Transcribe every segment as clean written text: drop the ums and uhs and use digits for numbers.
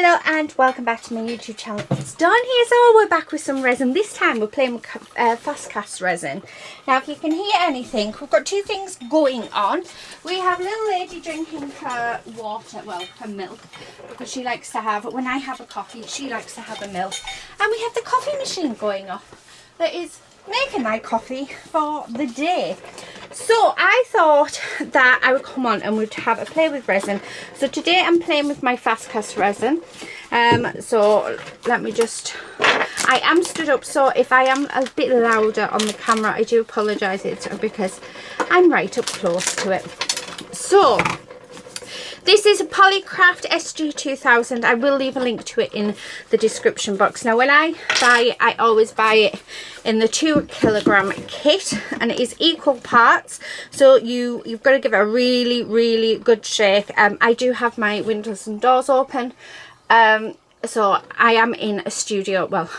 Hello and welcome back to my YouTube channel. It's Dawn here, so we're back with some resin. This time we're playing with fast cast resin. Now if you can hear anything, we've got two things going on. We have little lady drinking her water, well her milk, because she likes to have, when I have a coffee, she likes to have a milk. And we have the coffee machine going off that is making my coffee for the day. So I thought that I would come on and we'd have a play with resin. So today I'm playing with my fast cast resin. So let me just, I am stood up, so if I am a bit louder on the camera, I do apologise. It's because I'm right up close to it. So this is a Polycraft SG2000. I will leave a link to it in the description box. Now when I buy it, I always buy it in the 2 kilogram kit, and it is equal parts, so you've got to give it a really good shake. I do have my windows and doors open, so I am in a studio, well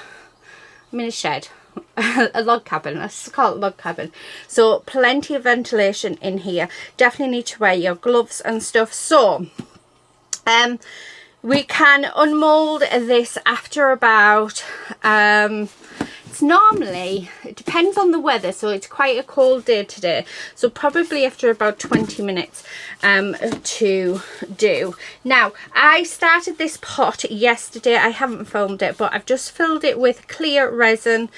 I'm in a shed, a log cabin, let's call it log cabin, so plenty of ventilation in here. Definitely need to wear your gloves and stuff. So we can unmold this after about it's normally, it depends on the weather, so it's quite a cold day today, so probably after about 20 minutes to do. Now I started this pot yesterday. I haven't filmed it, but I've just filled it with clear resin,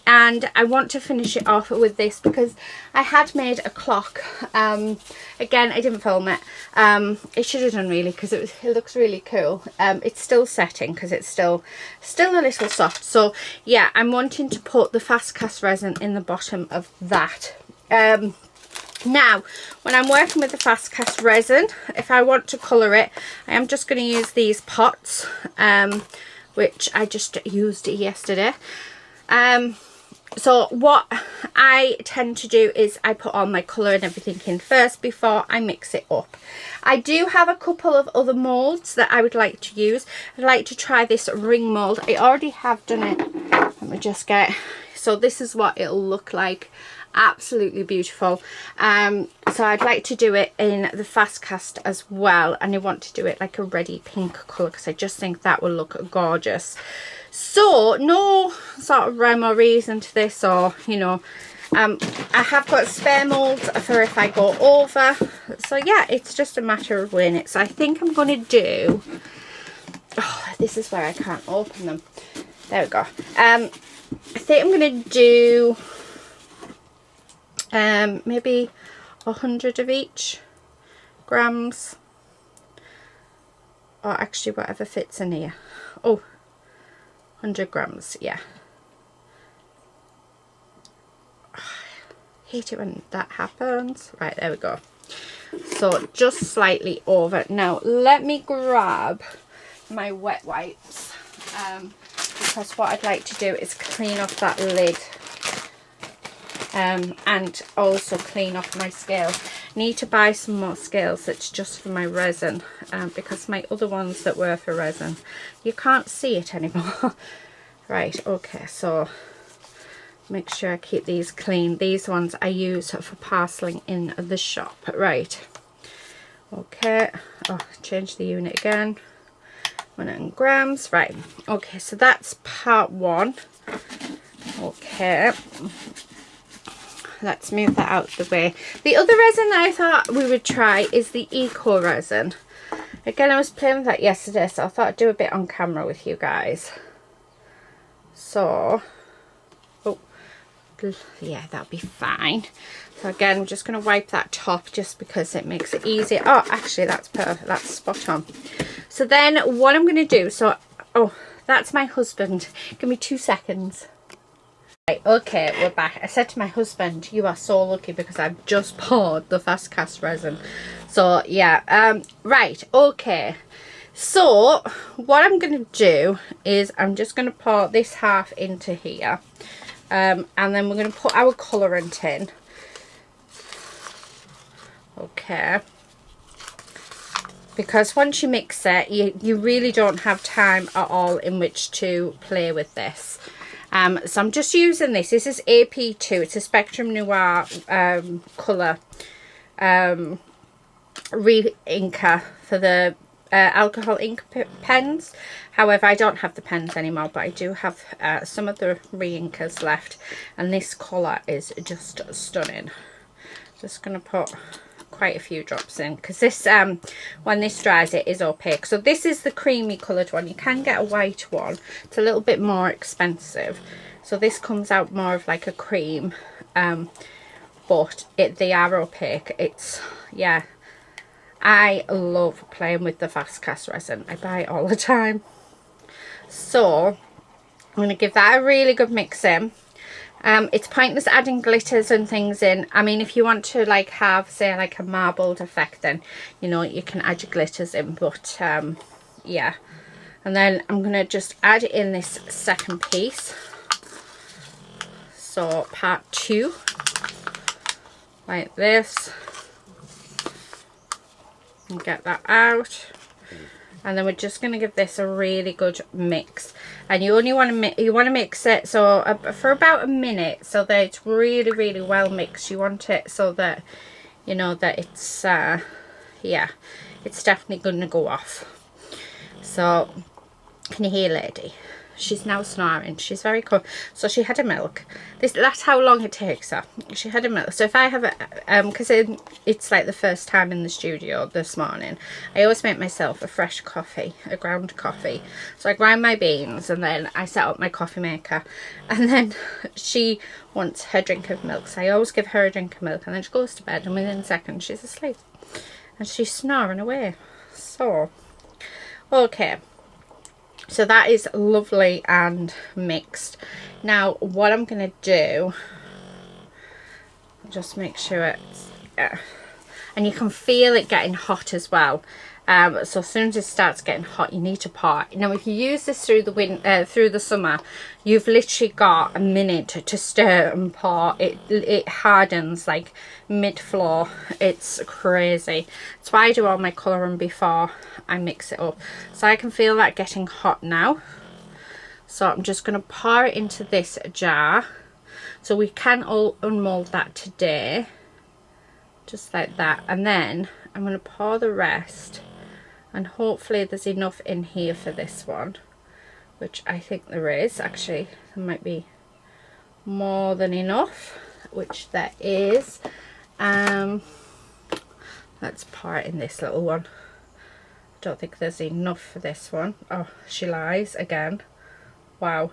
and I want to finish it off with this because I had made a clock. Again, I didn't film it. It should have done really, because it looks really cool. It's still setting because it's still a little soft. So yeah, I'm wanting to put the fast cast resin in the bottom of that. Now when I'm working with the fast cast resin, if I want to colour it, I am just going to use these pots, which I just used yesterday. So what I tend to do is I put all my colour and everything in first before I mix it up. I do have a couple of other moulds that I would like to use. I'd like to try this ring mould. I already have done it. Let me just get, so this is what it'll look like. Absolutely beautiful. So I'd like to do it in the fast cast as well, and I want to do it like a reddy pink colour because I just think that will look gorgeous. So no sort of rhyme or reason to this, or you know, I have got spare moulds for if I go over, so yeah, it's just a matter of weighing it. So I think I'm going to do, oh, this is where I can't open them, there we go. I think I'm going to do maybe 100 of each grams, or actually whatever fits in here. Oh, 100 grams, yeah. I hate it when that happens. Right, there we go. So just slightly over. Now let me grab my wet wipes, because what I'd like to do is clean off that lid, and also clean off my scales. Need to buy some more scales that's just for my resin, because my other ones that were for resin, you can't see it anymore. Right, okay, so make sure I keep these clean. These ones I use for parceling in the shop. Right, okay, oh, change the unit again, 100 grams. Right, okay, so that's part one. Okay, let's move that out of the way. The other resin that I thought we would try is the eco resin. Again, I was playing with that yesterday, so I thought I'd do a bit on camera with you guys. So, oh, yeah, that'll be fine. So again, I'm just going to wipe that top just because it makes it easier. Oh, actually, that's perfect. That's spot on. So then what I'm going to do, so, oh, that's my husband. Give me 2 seconds. Right, okay, we're back. I said to my husband, you are so lucky because I've just poured the fast cast resin. So yeah, right, okay. So what I'm going to do is I'm just going to pour this half into here, and then we're going to put our colourant in. Okay, because once you mix it, you really don't have time at all in which to play with this. So I'm just using this. This is AP2. It's a Spectrum Noir colour re-inker for the alcohol ink pens. However, I don't have the pens anymore, but I do have some of the re-inkers left, and this colour is just stunning. Just going to put quite a few drops in, because this when this dries it is opaque. So this is the creamy coloured one. You can get a white one, it's a little bit more expensive. So this comes out more of like a cream, but they are opaque. It's, yeah, I love playing with the fast cast resin. I buy it all the time. So I'm going to give that a really good mix in. It's pointless adding glitters and things in. I mean, if you want to like have, say, like a marbled effect, then you know you can add your glitters in, but yeah. And then I'm going to just add in this second piece, so part 2, like this, and get that out. And then we're just going to give this a really good mix, and you only want to mix it so for about a minute, so that it's really well mixed. You want it so that you know that it's yeah, it's definitely going to go off. So can you hear lady? She's now snoring. She's very cool. So she had a milk. That's how long it takes her. She had a milk. So if I have a because it's like the first time in the studio this morning, I always make myself a fresh coffee, a ground coffee. So I grind my beans and then I set up my coffee maker, and then she wants her drink of milk. So I always give her a drink of milk, and then she goes to bed, and within seconds she's asleep and she's snoring away. So okay. So that is lovely and mixed. Now what I'm going to do, just make sure it's, and you can feel it getting hot as well. So as soon as it starts getting hot, you need to pour. Now if you use this through the summer, you've literally got a minute to stir and pour. It hardens like mid-flow. It's crazy. That's why I do all my colouring before I mix it up. So I can feel that getting hot now. So I'm just going to pour it into this jar. So we can all unmold that today, just like that. And then I'm going to pour the rest, and hopefully there's enough in here for this one, which I think there is. Actually, there might be more than enough, which there is. Let's pour it in this little one. I don't think there's enough for this one. Oh, she lies again. Wow.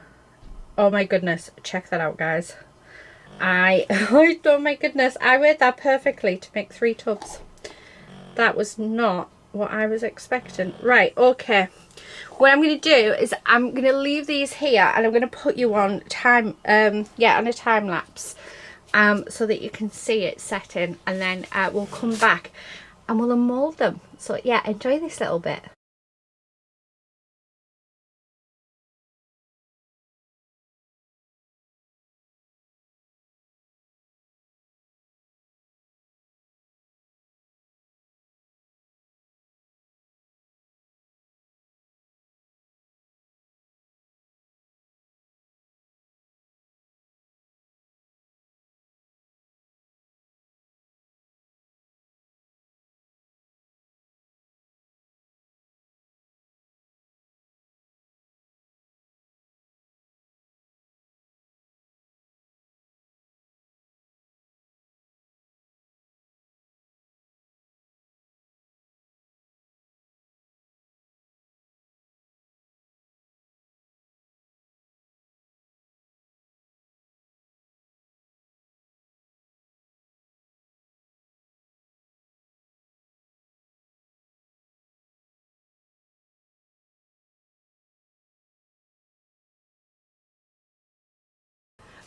Oh my goodness, check that out, guys. Oh my goodness, I weighed that perfectly to make 3 tubs. That was not what I was expecting. Right, okay. What I'm going to do is I'm going to leave these here, and I'm going to put you on time, on a time lapse, so that you can see it setting, and then we'll come back and we'll unmold them. So yeah, enjoy this little bit.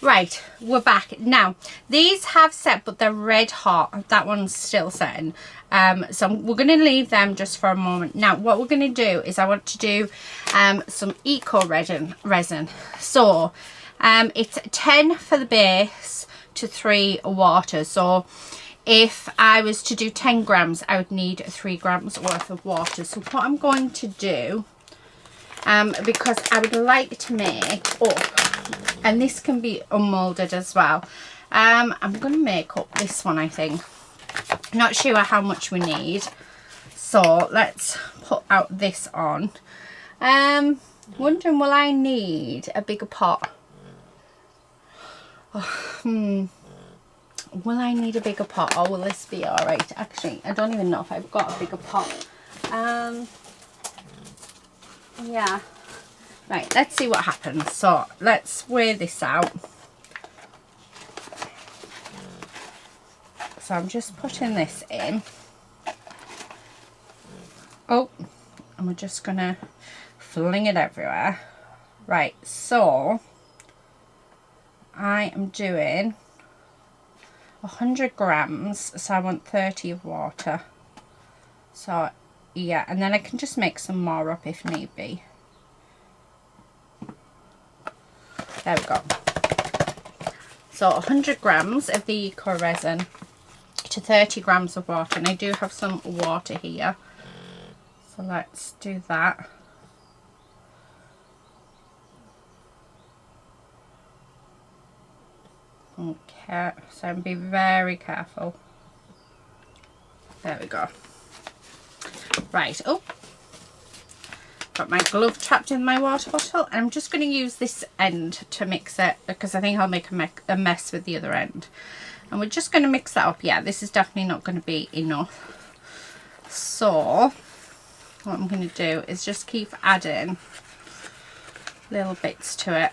Right, we're back. Now, these have set, but they're red hot. That one's still setting. So we're going to leave them just for a moment. Now, what we're going to do is I want to do some eco resin. So, it's 10 for the base to 3 water. So, if I was to do 10 grams, I would need 3 grams worth of water. So, what I'm going to do, because I would like to make up, and this can be unmolded as well. I'm going to make up this one, I think. Not sure how much we need. so let's put out this on. Wondering, will I need a bigger pot? Will I need a bigger pot, or will this be alright? Actually, I don't even know if I've got a bigger pot. Yeah. Right, let's see what happens. So let's weigh this out. So I'm just putting this in. Oh, and we're just gonna fling it everywhere. Right, so I am doing 100 grams, so I want 30 of water. So yeah, and then I can just make some more up if need be. There we go. So 100 grams of the eco resin to 30 grams of water, and I do have some water here, so let's do that. Okay, so be very careful. There we go. Right, oh, got my glove trapped in my water bottle, and I'm just going to use this end to mix it, because I think I'll make a mess with the other end. And we're just going to mix that up. Yeah, this is definitely not going to be enough. So what I'm going to do is just keep adding little bits to it.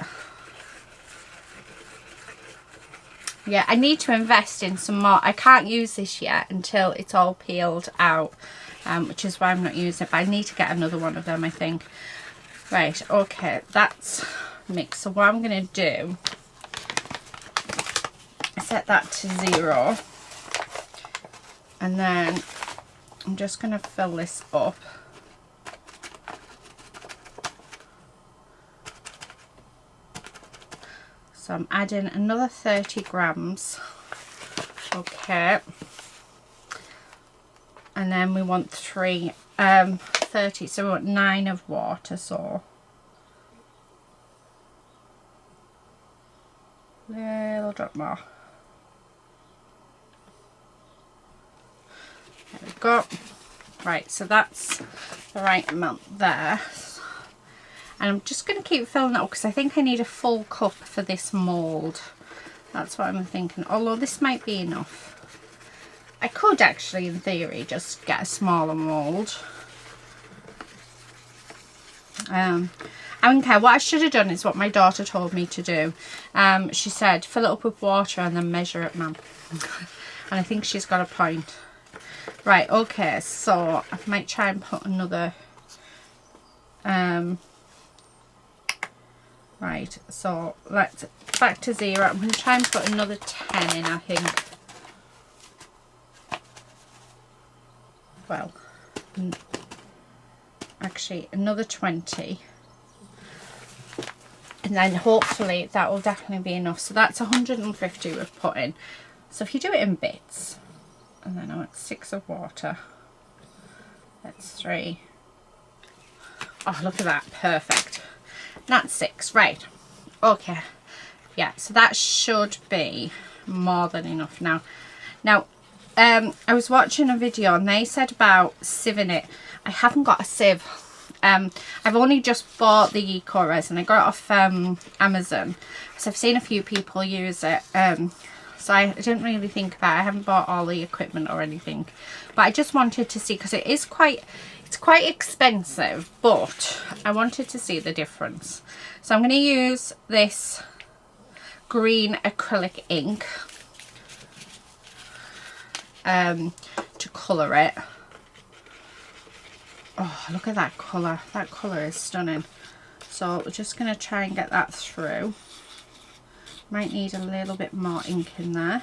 Yeah, I need to invest in some more. I can't use this yet until it's all peeled out, which is why I'm not using it, but I need to get another one of them, I think. Right, okay, that's mixed. So what I'm going to do, set that to 0, and then I'm just going to fill this up. So I'm adding another 30 grams. Okay, and then we want 30, so we want 9 of water, so little drop more. There we go. Right, so that's the right amount there. And I'm just going to keep filling that up, because I think I need a full cup for this mould. That's what I'm thinking, although this might be enough. I could actually, in theory, just get a smaller mould. I don't care. What I should have done is what my daughter told me to do. She said, fill it up with water and then measure it, ma'am. And I think she's got a point. Right, okay, so I might try and put another... right, so let's back to 0. I'm going to try and put another 10 in, I think. Well, actually another 20, and then hopefully that will definitely be enough. So that's 150 we've put in. So if you do it in bits, and then I want 6 of water, that's 3. Oh, look at that, perfect. That's 6. Right, okay, yeah, so that should be more than enough now. I was watching a video and they said about sieving it. I haven't got a sieve. I've only just bought the eco resin. I got it off Amazon, so I've seen a few people use it. So I didn't really think about it. I haven't bought all the equipment or anything, but I just wanted to see, because it is quite expensive, but I wanted to see the difference. So I'm going to use this green acrylic ink to colour it. Oh, look at that colour. That colour is stunning. So we're just going to try and get that through. Might need a little bit more ink in there.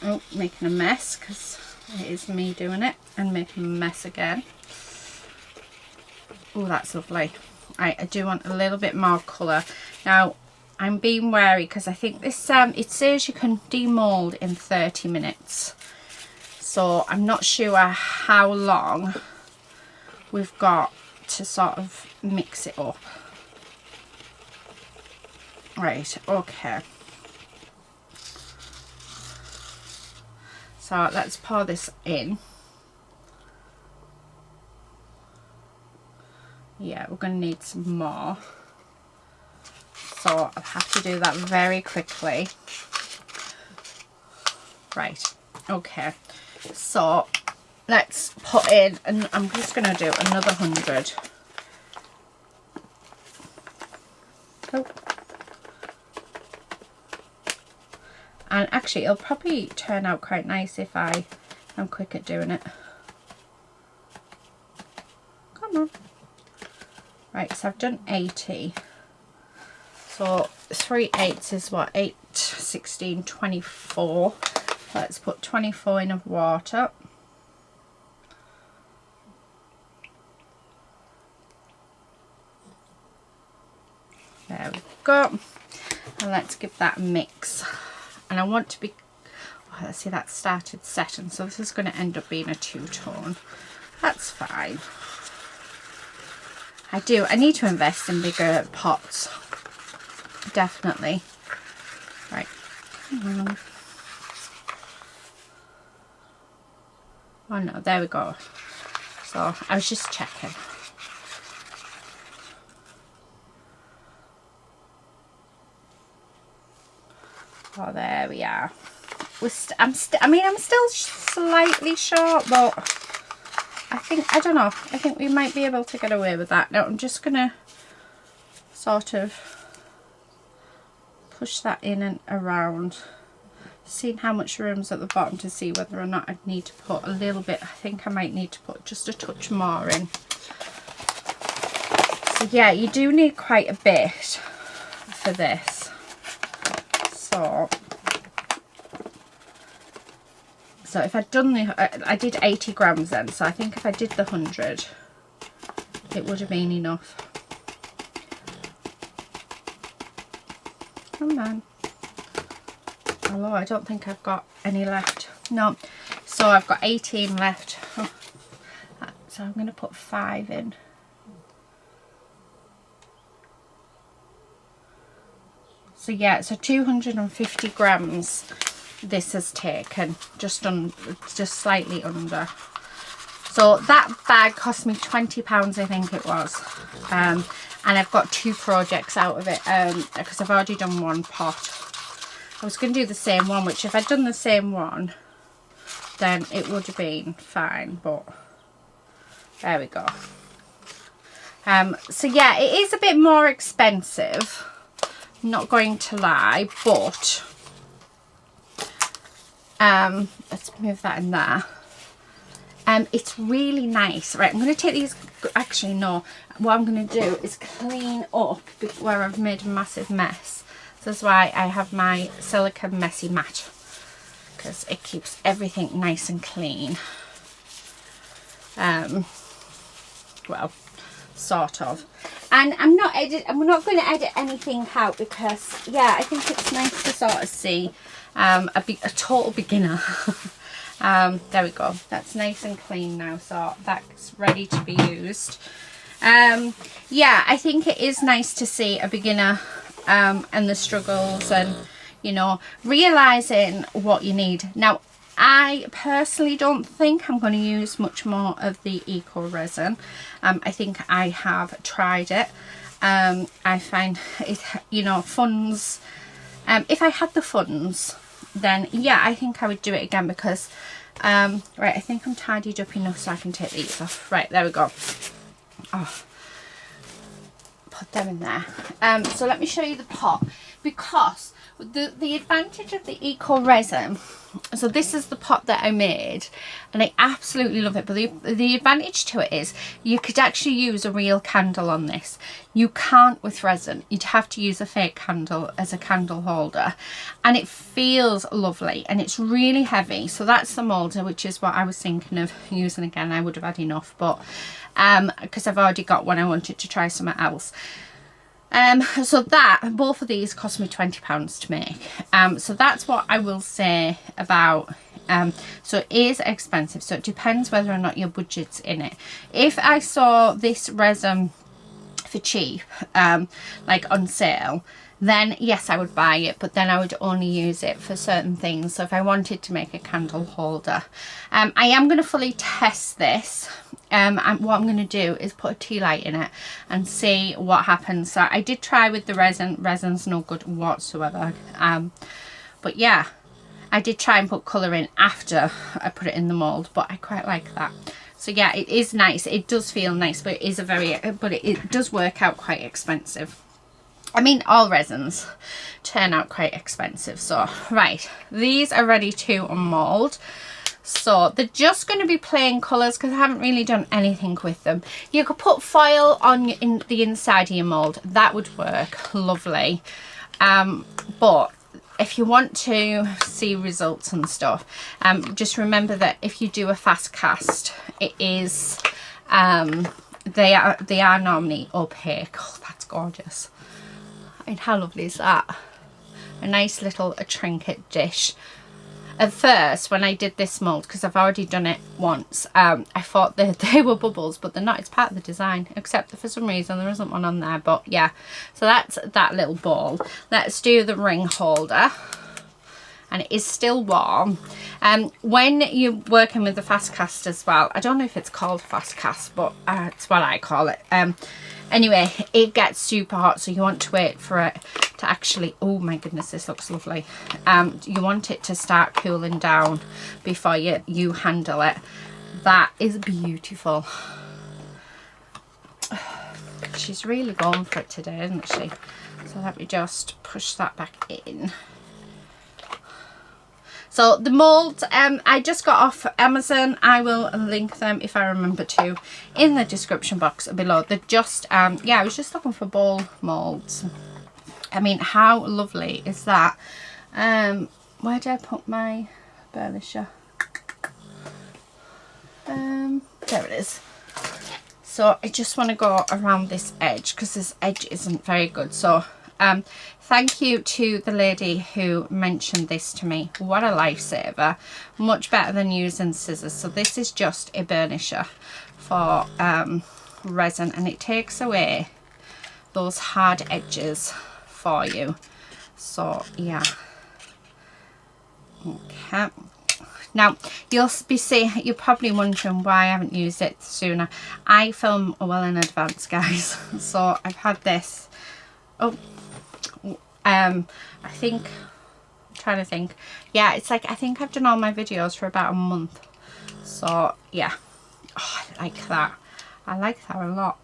Oh, making a mess, because it is me doing it and making a mess again. Oh, that's lovely. Right, I do want a little bit more colour. Now, I'm being wary because I think this, it says you can demould in 30 minutes. So I'm not sure how long we've got to sort of mix it up. Right, okay. So let's pour this in. Yeah, we're going to need some more. So I'll have to do that very quickly. Right, okay. So let's put in, and I'm just going to do another 100. Oh. And actually it'll probably turn out quite nice if I am quick at doing it. Come on. Right, so I've done 80. So 3 8s is what? 8, 16, 24. Let's put 24 in of water. There we go. And let's give that a mix. And I want to be, oh, let's see, that started setting, so this is going to end up being a 2-tone. That's fine. I need to invest in bigger pots. Definitely. Right. Come on. Oh no, there we go. So I was just checking. Oh, there we are. I'm still slightly short, but I don't know. I think we might be able to get away with that. Now I'm just gonna sort of push that in and around, seeing how much room's at the bottom to see whether or not I need to put a little bit. I think I might need to put just a touch more in. So yeah, you do need quite a bit for this. So if I'd done I did 80 grams then, so I think if I did the 100 it would have been enough. Come on. Although I don't think I've got any left. No, so I've got 18 left. Oh. So I'm going to put 5 in. So yeah, so 250 grams this has taken, just slightly under. So that bag cost me £20, I think it was. And I've got 2 projects out of it because I've already done 1 pot. I was going to do the same one, which if I'd done the same one then it would have been fine, but there we go. So yeah, it is a bit more expensive, not going to lie, but let's move that in there. It's really nice. Right, I'm going to take these, actually no, what I'm going to do is clean up where I've made a massive mess. So that's why I have my silica messy mat, because it keeps everything nice and clean. Well, sort of. And I'm not going to edit anything out because yeah, I think it's nice to sort of see a total beginner. There we go, that's nice and clean now, so that's ready to be used. Yeah, I think it is nice to see a beginner and the struggles, and you know, realizing what you need. Now I personally don't think I'm going to use much more of the eco resin. I think I have tried it. I find it, you know, funds, if I had the funds then yeah, I think I would do it again, because right, I think I'm tidied up enough so I can take these off. Right, there we go. Oh, put them in there. So let me show you the pot, because the advantage of the eco resin, so this is the pot that I made and I absolutely love it, but the advantage to it is you could actually use a real candle on this. You can't with resin. You'd have to use a fake candle as a candle holder, and it feels lovely and it's really heavy. So that's the moulder, which is what I was thinking of using again. I would have had enough, but because I've already got one, I wanted to try something else. So that, both of these cost me £20 to make. So that's what I will say about, so it is expensive, so it depends whether or not your budget's in it. If I saw this resin for cheap, like on sale, then yes, I would buy it, but then I would only use it for certain things. So if I wanted to make a candle holder, I am going to fully test this. And what I'm going to do is put a tea light in it and see what happens. So I did try with the resin. Resin's no good whatsoever. But yeah, I did try and put colour in after I put it in the mould, but I quite like that. So yeah, it is nice. It does feel nice, but it is it does work out quite expensive. I mean, all resins turn out quite expensive. So right, these are ready to mould. So they're just going to be plain colours because I haven't really done anything with them. You could put foil on in the inside of your mould. That would work lovely. But if you want to see results and stuff, just remember that if you do a fast cast, it is they are normally opaque. Oh, that's gorgeous. I mean, how lovely is that? A nice little trinket dish. At first, when I did this mould, because I've already done it once, I thought that they were bubbles, but they're not. It's part of the design, except that for some reason there isn't one on there. But yeah, so that's that little ball. Let's do the ring holder. And it is still warm. When you're working with the fast cast as well, I don't know if it's called fast cast, but it's what I call it. Anyway, it gets super hot, so you want to wait for it to actually, oh my goodness, this looks lovely. You want it to start cooling down before you handle it. That is beautiful. She's really going for it today, isn't she? So let me just push that back in. So the moulds, I just got off Amazon. I will link them, if I remember to, in the description box below. They're just, yeah, I was just looking for bowl moulds. I mean, how lovely is that? Where did I put my burnisher? There it is. So I just want to go around this edge because this edge isn't very good. So thank you to the lady who mentioned this to me. What a lifesaver. Much better than using scissors. So this is just a burnisher for resin, and it takes away those hard edges for you. So yeah, okay. Now you're probably wondering why I haven't used it sooner. I film well in advance, guys. So I've had this, I think, I'm trying to think, yeah, it's like, I think I've done all my videos for about a month. So yeah, oh, I like that. I like that a lot.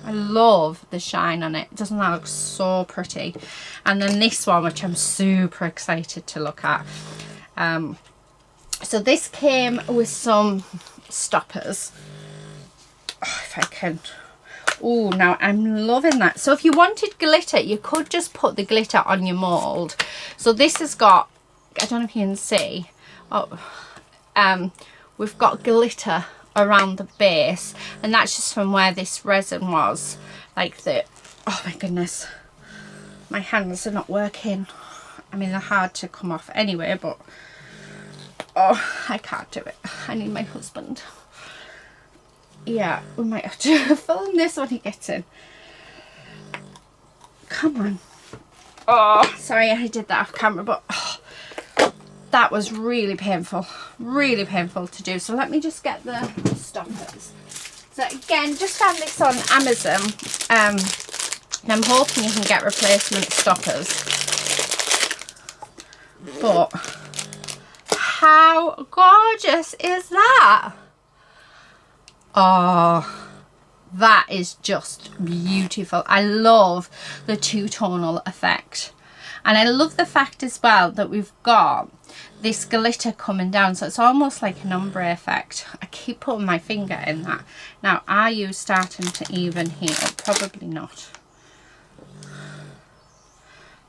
I love the shine on it. Doesn't that look so pretty? And then this one, which I'm super excited to look at. So this came with some stoppers. Oh, if I can. Oh, now I'm loving that. So if you wanted glitter, you could just put the glitter on your mould. So this has got, I don't know if you can see, we've got glitter around the base, and that's just from where this resin was. Like the, oh my goodness, my hands are not working. I mean, they're hard to come off anyway, but oh, I can't do it. I need my husband. Yeah, we might have to film this when he gets in. Come on. Oh, sorry I did that off camera, but oh, that was really painful to do. So let me just get the stoppers. So again, just found this on Amazon, and I'm hoping you can get replacement stoppers. But how gorgeous is that? Oh, that is just beautiful. I love the two-tonal effect, and I love the fact as well that we've got this glitter coming down, so it's almost like an ombre effect. I keep putting my finger in that. Now, are you starting to even heat up? Probably not.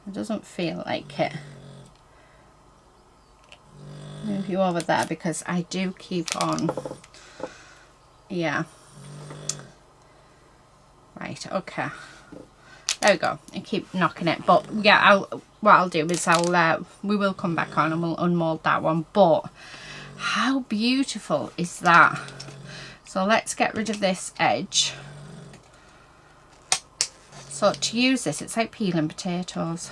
It doesn't feel like it. Move you over there because I do keep on. Yeah. Right, okay. There we go. I keep knocking it, but yeah, what I'll do is we will come back on and we'll unmold that one. But how beautiful is that? So let's get rid of this edge. So to use this, it's like peeling potatoes,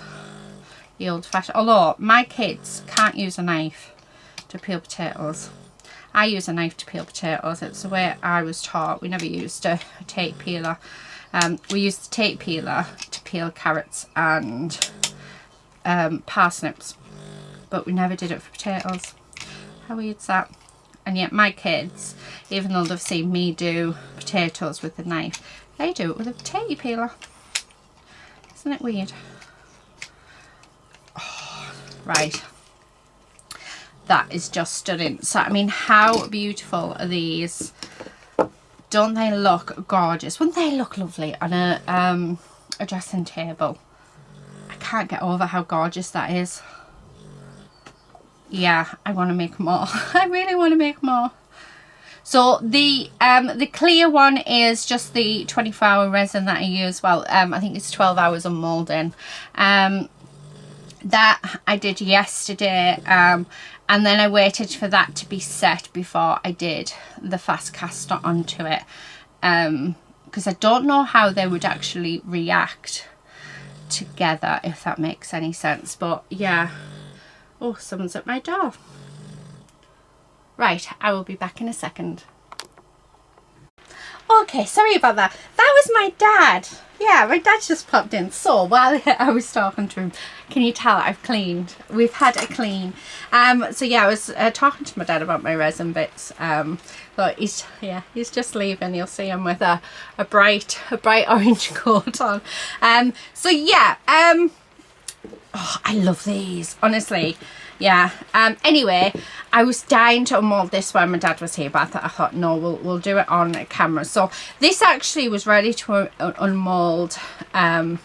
the old fashioned, although my kids can't use a knife to peel potatoes. I use a knife to peel potatoes. It's the way I was taught. We never used a tape peeler. We used the tape peeler to peel carrots and parsnips, but we never did it for potatoes. How weird's that? And yet my kids, even though they've seen me do potatoes with a knife, they do it with a potato peeler. Isn't it weird? Oh, right. That is just stunning. So, I mean, how beautiful are these? Don't they look gorgeous? Wouldn't they look lovely on a dressing table? I can't get over how gorgeous that is. Yeah, I want to make more. I really want to make more. So the clear one is just the 24-hour resin that I use. Well, I think it's 12 hours of moulding. That I did yesterday, and then I waited for that to be set before I did the fast cast onto it, because I don't know how they would actually react together, if that makes any sense. But yeah. Oh, someone's at my door. Right, I will be back in a second. Okay, sorry about that. That was my dad. Yeah, my dad just popped in. So while I was talking to him, can you tell I've cleaned? We've had a clean. So yeah, I was talking to my dad about my resin bits. But he's just leaving. You'll see him with a bright orange coat on. So yeah. Oh, I love these, honestly. Yeah. Anyway, I was dying to unmold this when my dad was here, but I thought no, we'll do it on camera. So this actually was ready to unmold. I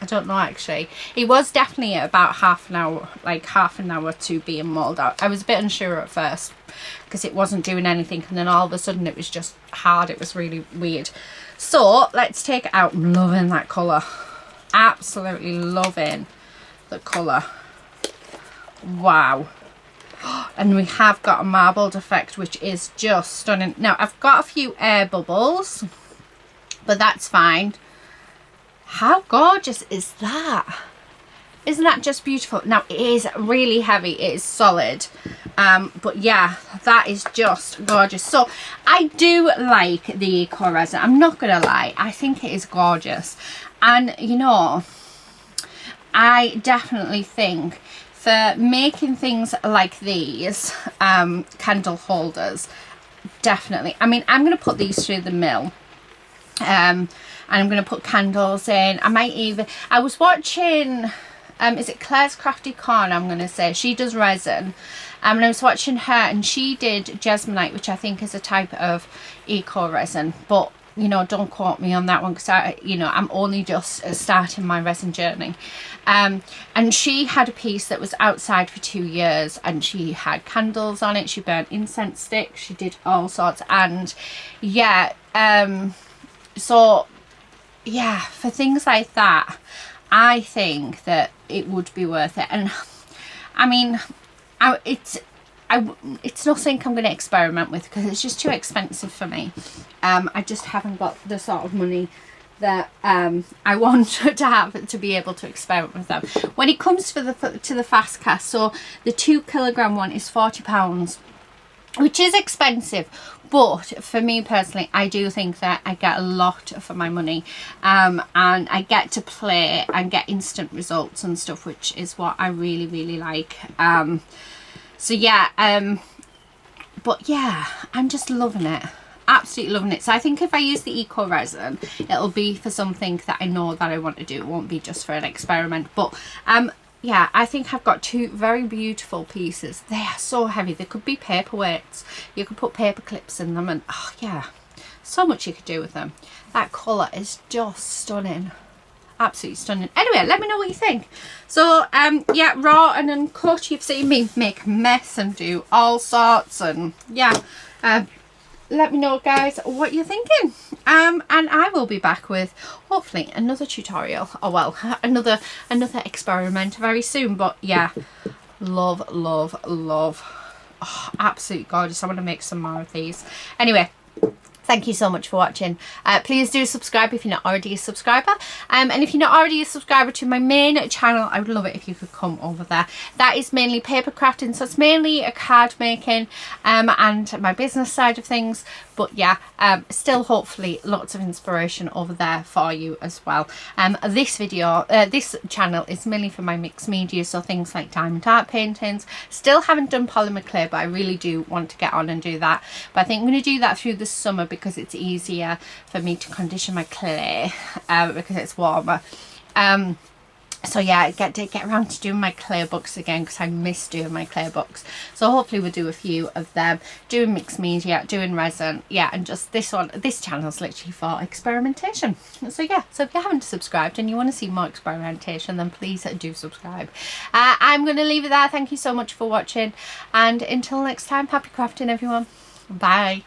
don't know actually. It was definitely about half an hour to be unmolded out. I was a bit unsure at first because it wasn't doing anything, and then all of a sudden it was just hard. It was really weird. So let's take it out. I'm loving that colour. Absolutely loving the colour. Wow. And we have got a marbled effect, which is just stunning. Now I've got a few air bubbles, but that's fine. How gorgeous is that? Isn't that just beautiful? Now it is really heavy, it is solid, but yeah, that is just gorgeous. So I do like the Eco Resin, I'm not gonna lie. I think it is gorgeous, and you know, I definitely think for making things like these candle holders, definitely. I mean, I'm going to put these through the mill, and I'm going to put candles in. I was watching, is it Claire's Crafty Corner, I'm going to say. She does resin, and I was watching her, and she did Jesmonite, which I think is a type of eco resin, but you know, don't quote me on that one, because I'm only just starting my resin journey. And she had a piece that was outside for 2 years, and she had candles on it, she burnt incense sticks, she did all sorts. And yeah, so yeah, for things like that, I think that it would be worth it. And I mean, it's nothing I'm going to experiment with, because it's just too expensive for me. I just haven't got the sort of money that I want to have to be able to experiment with them. When it comes to the fast cast, so the 2 kilogram one is £40, which is expensive, but for me personally, I do think that I get a lot for my money, and I get to play and get instant results and stuff, which is what I really, really like. So yeah, but yeah, I'm just loving it, absolutely loving it. So I think if I use the Eco Resin, it'll be for something that I know that I want to do. It won't be just for an experiment. But yeah, I think I've got 2 very beautiful pieces. They are so heavy. They could be paperweights. You could put paper clips in them, and oh yeah, so much you could do with them. That colour is just stunning. Absolutely stunning. Anyway, let me know what you think. So yeah, raw and uncut, you've seen me make a mess and do all sorts, and yeah, let me know guys what you're thinking, and I will be back with hopefully another tutorial, or well, another experiment very soon. But yeah, love, oh, absolutely gorgeous. I want to make some more of these. Anyway, Thank you so much for watching. Please do subscribe if you're not already a subscriber. And if you're not already a subscriber to my main channel, I would love it if you could come over there. That is mainly paper crafting, so it's mainly a card making and my business side of things. But yeah, still hopefully lots of inspiration over there for you as well. This channel is mainly for my mixed media, so things like diamond art paintings. Still haven't done polymer clay, but I really do want to get on and do that. But I think I'm going to do that through the summer because it's easier for me to condition my clay because it's warmer. So yeah, get around to doing my clay books again because I miss doing my clay books. So hopefully we'll do a few of them, doing mixed media, doing resin, yeah, and just this channel is literally for experimentation. So yeah, so if you haven't subscribed and you want to see more experimentation, then please do subscribe. I'm going to leave it there. Thank you so much for watching, and until next time, happy crafting everyone. Bye.